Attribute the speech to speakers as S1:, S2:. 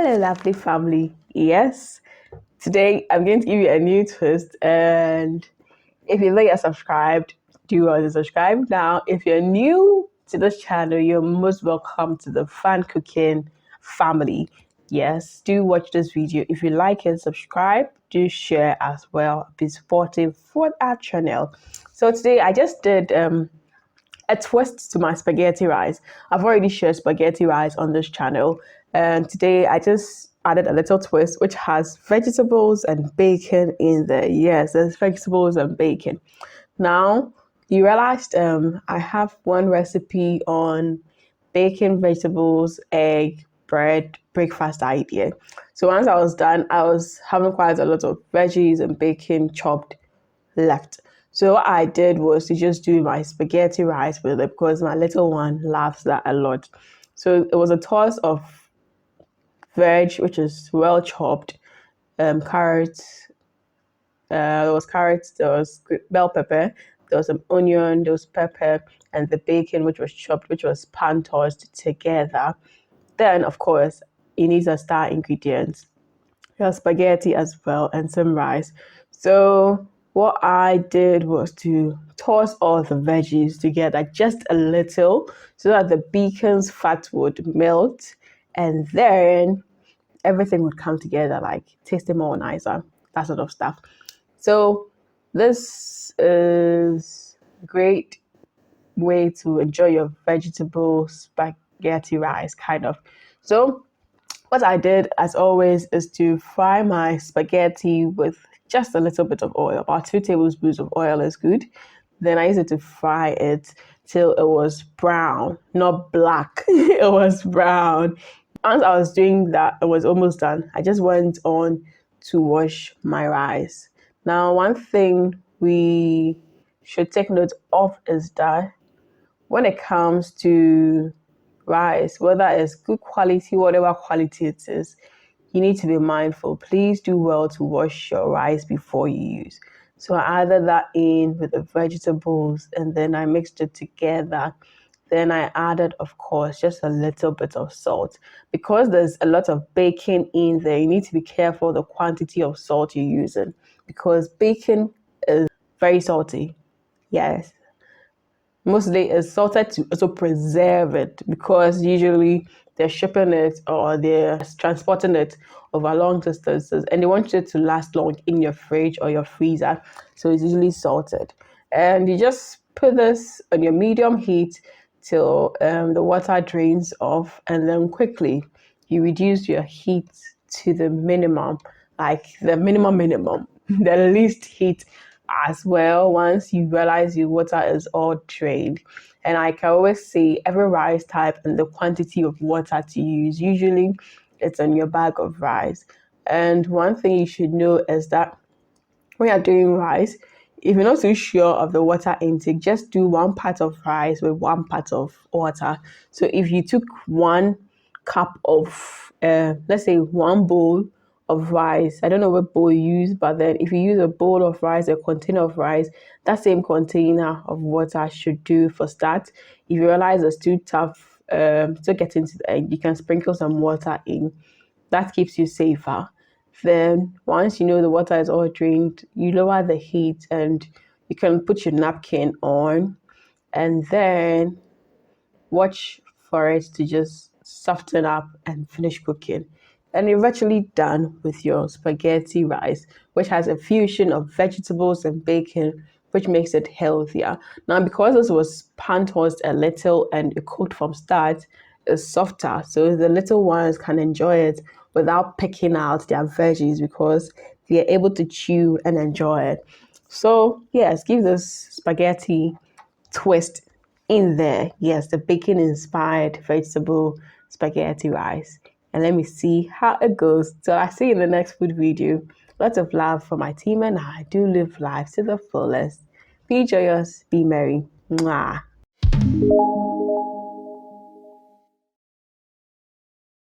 S1: Hello, lovely family. Yes, today I'm going to give you a new twist. And if you're not yet subscribed, do want to subscribe now. If you're new to this channel, you're most welcome to the Fun Cooking family. Yes, do watch this video. If you like it, subscribe, do share as well. Be supportive for our channel. So today I just did a twist to my spaghetti rice. I've already shared spaghetti rice on this channel, and today I just added a little twist which has vegetables and bacon in there. Yes, there's vegetables and bacon. Now, you realized I have one recipe on bacon, vegetables, egg, bread, breakfast idea. So once I was done, I was having quite a lot of veggies and bacon chopped left. So what I did was to just do my spaghetti rice with it because my little one loves that a lot. So it was a toss of veg, which is well chopped, carrots. There was bell pepper, there was some onion, there was pepper, and the bacon, which was chopped, which was pan tossed together. Then, of course, you need a star ingredients. Your spaghetti as well and some rice. So what I did was to toss all the veggies together just a little so that the bacon's fat would melt and then everything would come together, like tasting more nicer, that sort of stuff. So this is a great way to enjoy your vegetable spaghetti rice kind of. So what I did, as always, is to fry my spaghetti with just a little bit of oil. About 2 tablespoons of oil is good. Then I used it to fry it till it was brown, not black. It was brown. Once I was doing that, it was almost done. I just went on to wash my rice. Now, one thing we should take note of is that when it comes to rice, whether it's good quality, whatever quality it is, you need to be mindful. Please do well to wash your rice before you use. So I added that in with the vegetables and then I mixed it together. Then I added, of course, just a little bit of salt. Because there's a lot of bacon in there, you need to be careful the quantity of salt you're using because bacon is very salty. Yes, mostly it's salted to also preserve it because usually they're shipping it or they're transporting it over long distances and they want it to last long in your fridge or your freezer. So it's usually salted. And you just put this on your medium heat till the water drains off, and then quickly you reduce your heat to the minimum, like the minimum, the least heat as well once you realize your water is all drained. And I can always say every rice type and the quantity of water to use. Usually it's on your bag of rice. And one thing you should know is that when you're doing rice, if you're not too sure of the water intake, just do 1 part of rice with 1 part of water. So if you took 1 cup of, let's say 1 bowl of rice, I don't know what bowl you use, but then if you use a bowl of rice, a container of rice, that same container of water should do for start. If you realize it's too tough to get into the egg, you can sprinkle some water in. That keeps you safer. Then once you know the water is all drained, you lower the heat and you can put your napkin on and then watch for it to just soften up and finish cooking. And you're virtually done with your spaghetti rice, which has a fusion of vegetables and bacon, which makes it healthier. Now, because this was pan tossed a little and it cooked from start, it's softer. So the little ones can enjoy it without picking out their veggies because they're able to chew and enjoy it. So, yes, give this spaghetti twist in there. Yes, the bacon inspired vegetable spaghetti rice. And let me see how it goes. So I see you in the next food video. Lots of love for my team and I do live life to the fullest. Be joyous, be merry. Mwah.